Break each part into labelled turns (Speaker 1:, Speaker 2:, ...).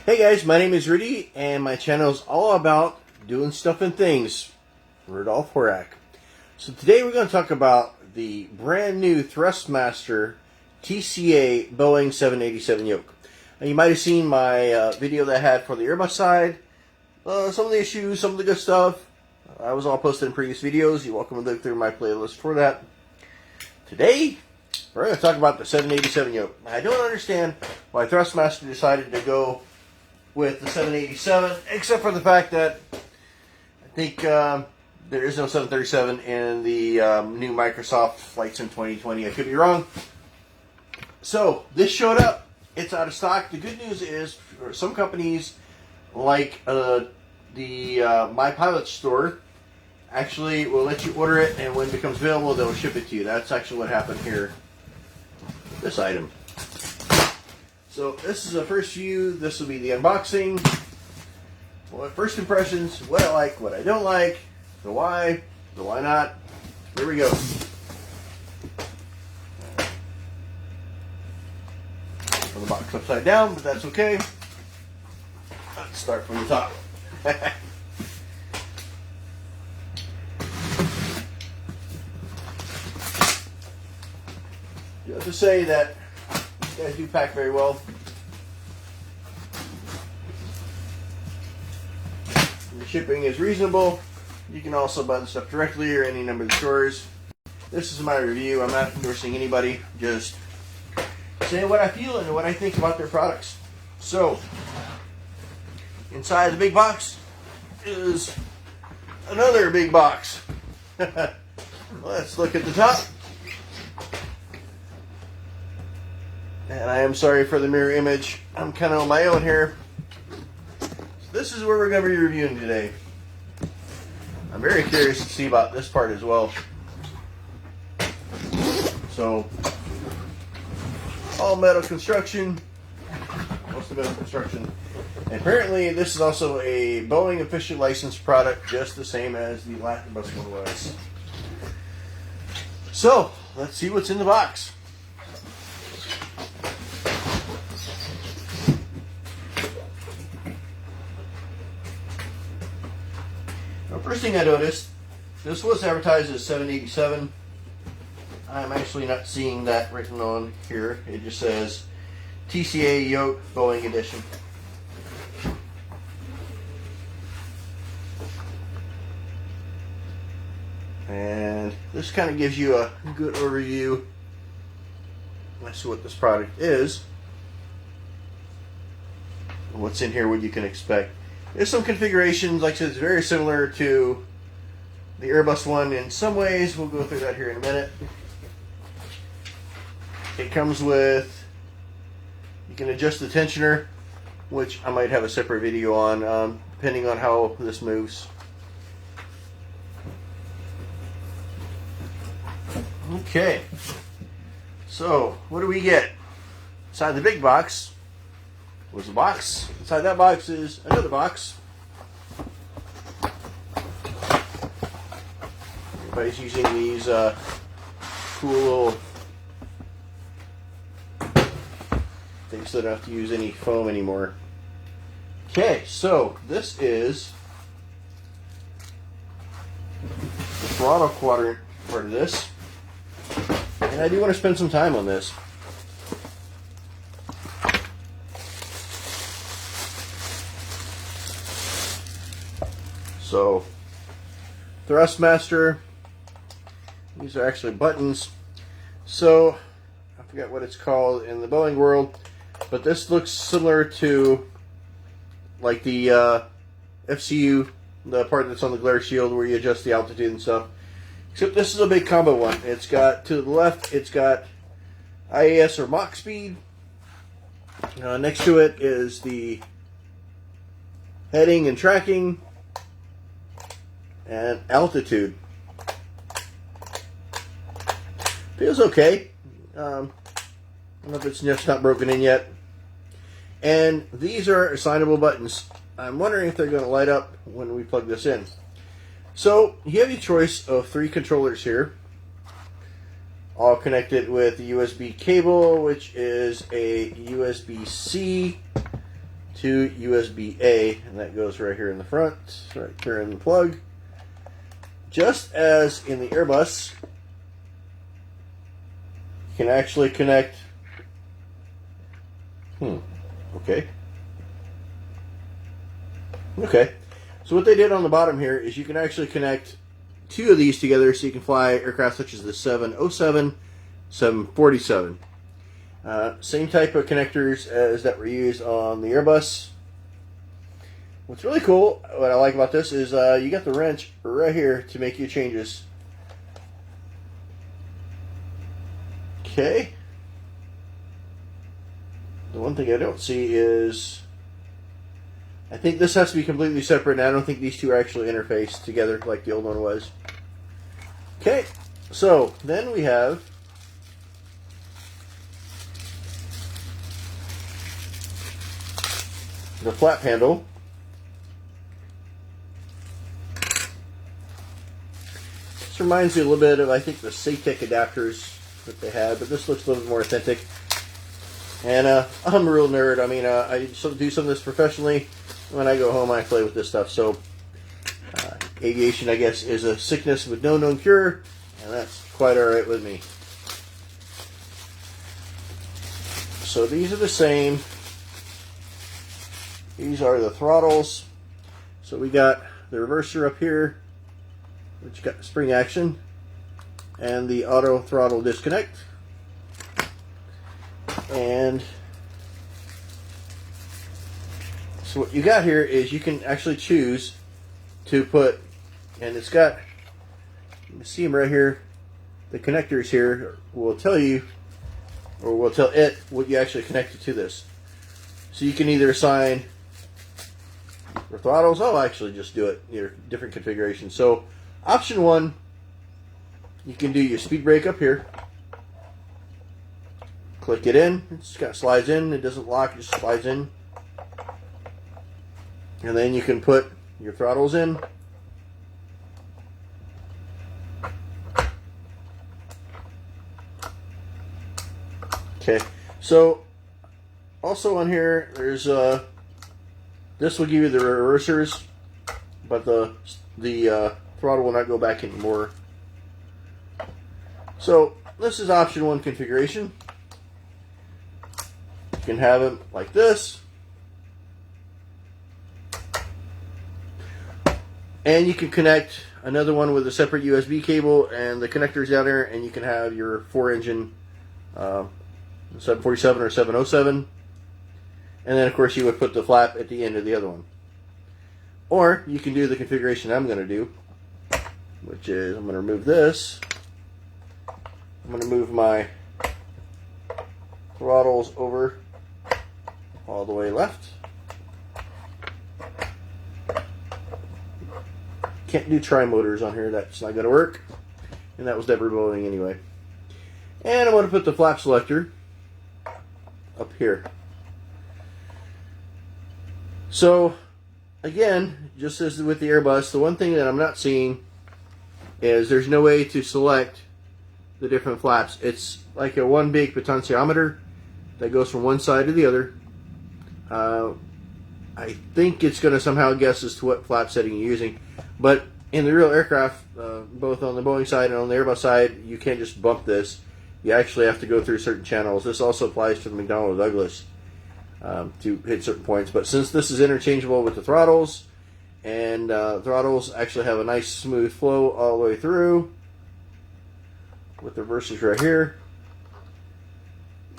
Speaker 1: Hey guys, my name is Rudy, and my channel is all about doing stuff and things. Rudolph Horak. So today we're going to talk about the brand new Thrustmaster TCA Boeing 787 Yoke. Now, you might have seen my video that I had for the Airbus side. Some of the issues, some of the good stuff. I was all posted in previous videos. You're welcome to look through my playlist for that. Today, we're going to talk about the 787 Yoke. I don't understand why Thrustmaster decided to go with the 787, except for the fact that I think there is no 737 in the new Microsoft flights in 2020. I could be wrong. So, this showed up. It's out of stock. The good news is, for some companies, like the My Pilot store, actually will let you order it, and when it becomes available, they'll ship it to you. That's actually what happened here with this item. So this is the first view. This will be the unboxing. Well, first impressions, what I like, what I don't like, the why not. Here we go. Put the box upside down, but that's okay. Let's start from the top. You have to say that these guys do pack very well. The shipping is reasonable. You can also buy the stuff directly or any number of stores. This is my review. I'm not endorsing anybody. Just saying what I feel and what I think about their products. So, inside the big box is another big box. Let's look at the top. And I am sorry for the mirror image. I'm kind of on my own here. So this is where we're going to be reviewing today. I'm very curious to see about this part as well. So, all metal construction. Most of metal construction. And apparently this is also a Boeing official licensed product, just the same as the last bus one was. So, let's see what's in the box. First thing I noticed, this was advertised as 787. I'm actually not seeing that written on here. It just says TCA Yoke Boeing Edition. And this kind of gives you a good overview as to what this product is. What's in here, what you can expect. There's some configurations, like I said, it's very similar to the Airbus one in some ways. We'll go through that here in a minute. It comes with, you can adjust the tensioner, which I might have a separate video on, depending on how this moves. Okay, so what do we get? Inside the big box was a box. Inside that box is another box. Everybody's using these cool little things so they don't have to use any foam anymore. Okay, so this is the Throttle Quadrant part of this. And I do want to spend some time on this. So, Thrustmaster, these are actually buttons. So, I forget what it's called in the Boeing world, but this looks similar to like the FCU, the part that's on the glare shield where you adjust the altitude and stuff. Except this is a big combo one. It's got, to the left, it's got IAS or Mach speed. Next to it is the heading and tracking. And altitude. Feels okay. I don't know if it's just not broken in yet. And these are assignable buttons. I'm wondering if they're going to light up when we plug this in. So you have a choice of 3 controllers here. all connected with the USB cable, which is a USB-C to USB-A, and that goes right here in the front, right there in the plug. Just as in the Airbus, you can actually connect. Okay. So what they did on the bottom here is you can actually connect two of these together so you can fly aircraft such as the 707, 747. Same type of connectors as that were used on the Airbus. What's really cool, what I like about this is you got the wrench right here to make your changes. Okay. The one thing I don't see is, I think this has to be completely separate, and I don't think these two are actually interfaced together like the old one was. Okay, so then we have the flap handle. This reminds me a little bit of, I think, the SATEC adapters that they had, but this looks a little bit more authentic. And I'm a real nerd. I mean, I do some of this professionally. When I go home, I play with this stuff. So, aviation, I guess, is a sickness with no known cure, and that's quite all right with me. So these are the same. These are the throttles. So we got the reverser up here, which got spring action, and the auto throttle disconnect. And so what you got here is you can actually choose to put, and it's got, you can see them right here, the connectors here will tell you, or will tell it what you actually connected to this. So you can either assign your throttles, I'll actually just do it, your different configurations. So option 1, you can do your speed brake up here. Click it in, it just kind of slides in, it doesn't lock, it just slides in. And then you can put your throttles in. Okay, so also on here, there's this will give you the reversers, but the throttle will not go back anymore. So this is option 1 configuration. You can have it like this, and you can connect another one with a separate USB cable, and the connector's down there, and you can have your 4-engine 747 or 707, and then of course you would put the flap at the end of the other one. Or you can do the configuration I'm going to do, which is I'm going to remove this. I'm going to move my throttles over all the way left. Can't do tri-motors on here, that's not going to work. And that was never going anyway. And I'm going to put the flap selector up here. So, again, just as with the Airbus, the one thing that I'm not seeing is there's no way to select the different flaps. It's like a one big potentiometer that goes from one side to the other. I think it's going to somehow guess as to what flap setting you're using. But in the real aircraft, both on the Boeing side and on the Airbus side, you can't just bump this. You actually have to go through certain channels. This also applies to the McDonnell Douglas to hit certain points. But since this is interchangeable with the throttles, and throttles actually have a nice smooth flow all the way through, with the reversers right here,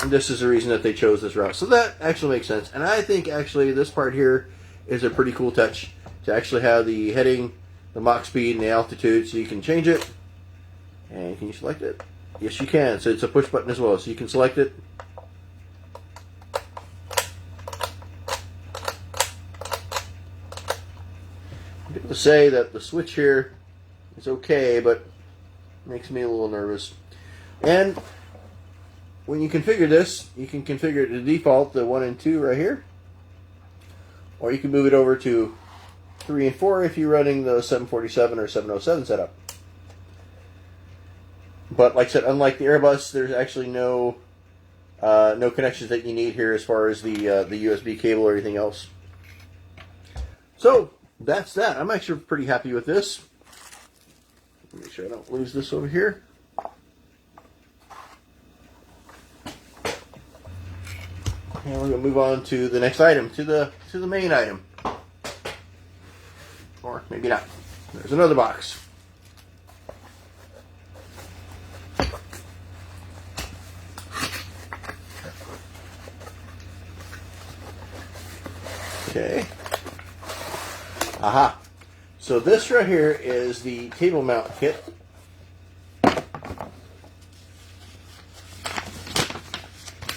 Speaker 1: and this is the reason that they chose this route. So that actually makes sense. And I think actually this part here is a pretty cool touch, to actually have the heading, the Mach speed, and the altitude, so you can change it. And can you select it? Yes, you can. So it's a push button as well, so you can select it. People say that the switch here is okay, but it makes me a little nervous. And when you configure this, you can configure it to default, the 1 and 2 right here, or you can move it over to 3 and 4 if you're running the 747 or 707 setup. But like I said, unlike the Airbus, there's actually no No connections that you need here as far as the USB cable or anything else. So that's that. I'm actually pretty happy with this. Make sure I don't lose this over here. And we're going to move on to the next item, to the main item. Or maybe not. There's another box. Okay. Aha. So this right here is the table mount kit.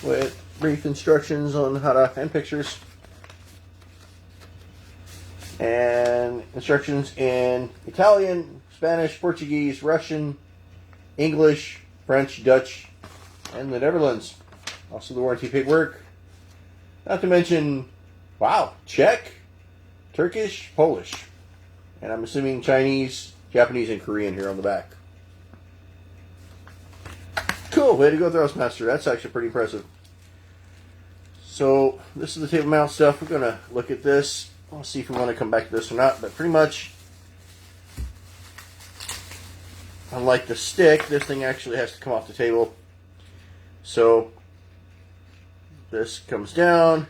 Speaker 1: With brief instructions on how to, and pictures. And instructions in Italian, Spanish, Portuguese, Russian, English, French, Dutch, and the Netherlands. Also the warranty paperwork. Not to mention, wow, Czech, Turkish, Polish. And I'm assuming Chinese, Japanese, and Korean here on the back. Cool, way to go, Thrustmaster. That's actually pretty impressive. So, this is the table mount stuff. We're going to look at this. I'll see if we want to come back to this or not. But pretty much, unlike the stick, this thing actually has to come off the table. So, this comes down,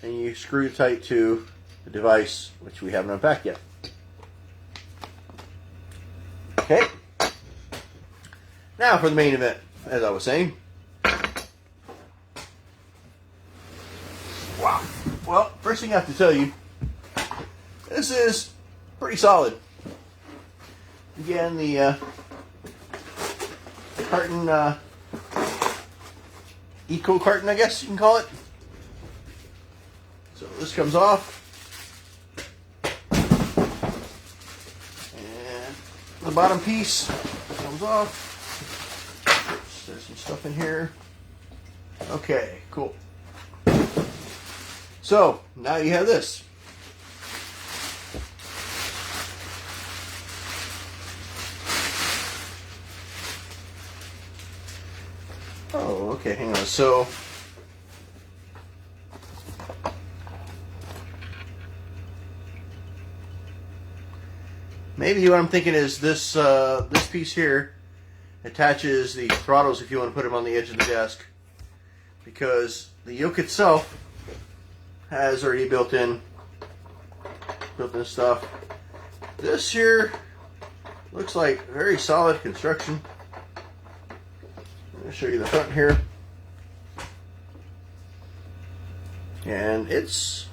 Speaker 1: and you screw it tight to the device, which we haven't unpacked yet. Okay. Now for the main event, as I was saying. Wow. Well, first thing I have to tell you, this is pretty solid. Again, the carton, eco carton, I guess you can call it. So this comes off. And the bottom piece comes off. Oops, there's some stuff in here. Okay, cool. So, now you have this. Oh, okay, hang on. So, maybe what I'm thinking is this this piece here attaches the throttles if you want to put them on the edge of the desk, because the yoke itself has already built-in stuff. This here looks like very solid construction. I'll show you the front here, and it's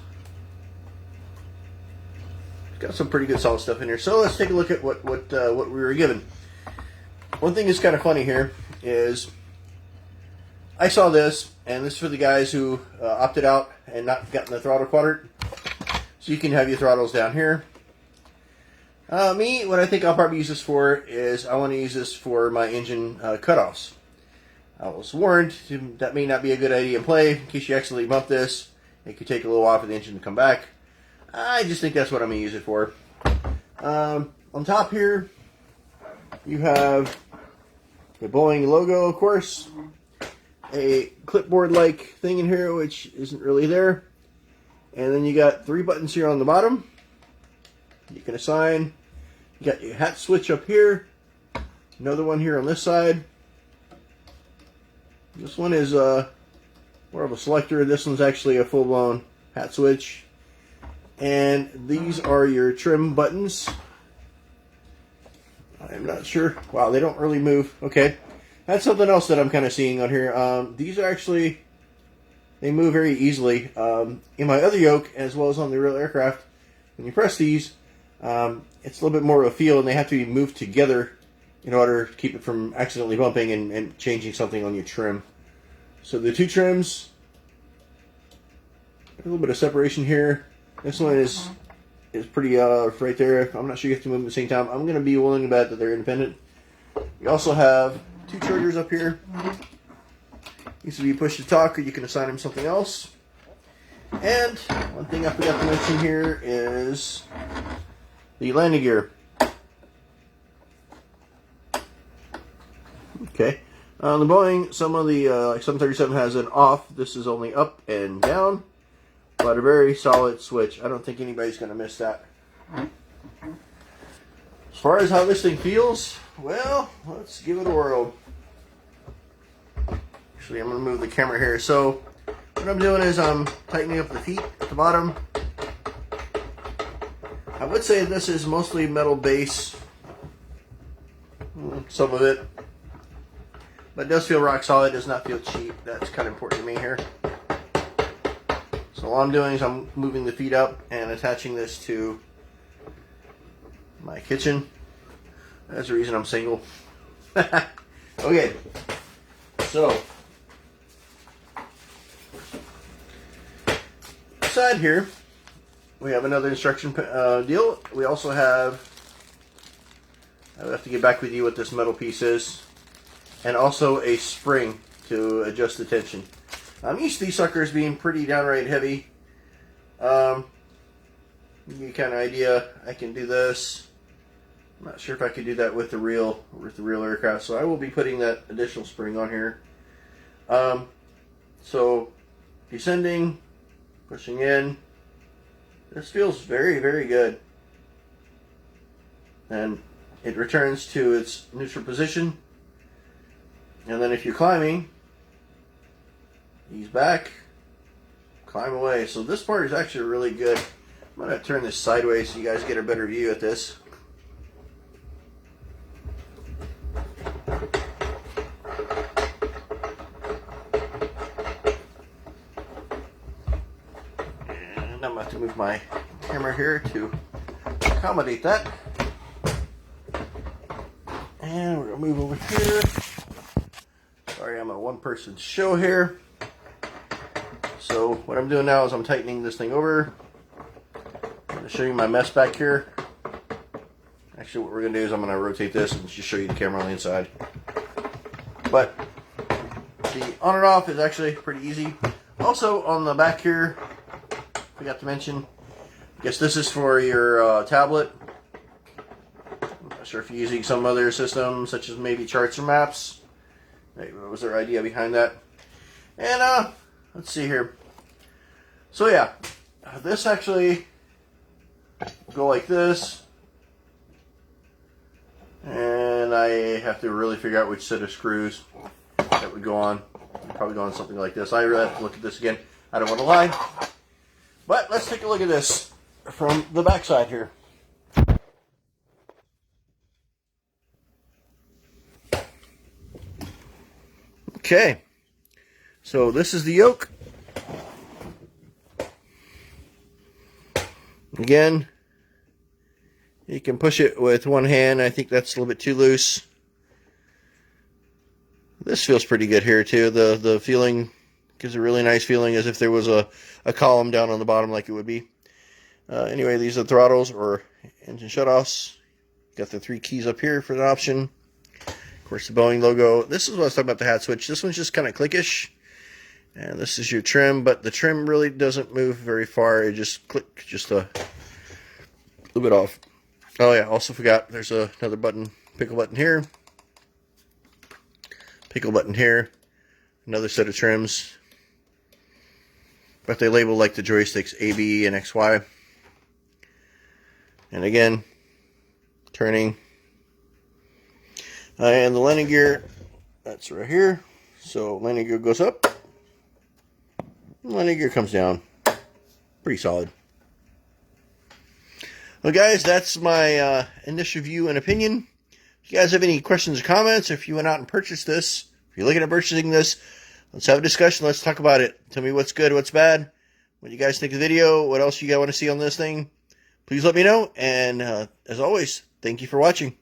Speaker 1: got some pretty good solid stuff in here. So let's take a look at what we were given. One thing that's kind of funny here is I saw this, and this is for the guys who opted out and not gotten the throttle quadrant. So you can have your throttles down here. Me, what I think I'll probably use this for is I want to use this for my engine cutoffs. I was warned that may not be a good idea in play. In case you accidentally bump this, it could take a little while for the engine to come back. I just think that's what I'm going to use it for. On top here, you have the Boeing logo, of course. A clipboard-like thing in here, which isn't really there. And then you got 3 buttons here on the bottom. You can assign. You got your hat switch up here. Another one here on this side. This one is more of a selector. This one's actually a full-blown hat switch. And these are your trim buttons. I'm not sure. Wow, they don't really move. Okay. That's something else that I'm kind of seeing on here. These are actually, they move very easily. In my other yoke, as well as on the real aircraft, when you press these, it's a little bit more of a feel, and they have to be moved together in order to keep it from accidentally bumping and changing something on your trim. So the 2 trims, a little bit of separation here. This one is pretty right there. I'm not sure you have to move them at the same time. I'm going to be willing to bet that they're independent. You also have 2 chargers up here. These will be push to talk, or you can assign them something else. And one thing I forgot to mention here is the landing gear. Okay. On the Boeing, some of the like 737 has an off. This is only up and down, but a very solid switch. I don't think anybody's going to miss that. As far as how this thing feels, well, let's give it a whirl. Actually, I'm going to move the camera here. So what I'm doing is I'm tightening up the feet at the bottom. I would say this is mostly metal base, some of it, but it does feel rock solid. It does not feel cheap. That's kind of important to me here. So all I'm doing is I'm moving the feet up and attaching this to my kitchen. That's the reason I'm single. Okay, so inside here we have another instruction deal. We also have, I have to get back with you what this metal piece is, and also a spring to adjust the tension. I'm used to these suckers being pretty downright heavy. Give you kind of idea. I can do this. I'm not sure if I could do that with the real aircraft, so I will be putting that additional spring on here. So descending, pushing in. This feels very, very good. And it returns to its neutral position. And then if you're climbing, ease back, climb away. So this part is actually really good. I'm going to turn this sideways so you guys get a better view at this. And I'm going to have to move my camera here to accommodate that. And we're going to move over here. Sorry, I'm a one-person show here. So what I'm doing now is I'm tightening this thing over. I'm going to show you my mess back here. Actually, what we're going to do is I'm going to rotate this and just show you the camera on the inside. But the on and off is actually pretty easy. Also on the back here, forgot to mention, I guess this is for your tablet. I'm not sure if you're using some other system, such as maybe charts or maps. What was their idea behind that? And let's see here. So yeah, this actually go like this, and I have to really figure out which set of screws that would go on. Probably go on something like this. I really have to look at this again. I don't want to lie, but let's take a look at this from the back side here. Okay, so this is the yoke. Again, you can push it with one hand. I think that's a little bit too loose. This feels pretty good here too. The feeling gives a really nice feeling as if there was a column down on the bottom like it would be. Anyway, these are the throttles or engine shutoffs. Got the 3 keys up here for the option. Of course, the Boeing logo. This is what I was talking about, the hat switch. This one's just kind of clickish. And this is your trim, but the trim really doesn't move very far. It just click just a little bit off. Oh yeah, also forgot there's another button, pickle button here. Pickle button here. Another set of trims. But they label like the joysticks A, B, and X, Y. And again, turning. And the landing gear, that's right here. So landing gear goes up. Landing gear comes down. Pretty solid. Well guys, that's my initial view and opinion. If you guys have any questions or comments, or if you went out and purchased this, if you're looking at purchasing this, let's have a discussion. Let's talk about it. Tell me what's good, what's bad. What you guys think of the video. What else you guys want to see on this thing. Please let me know. And as always, thank you for watching.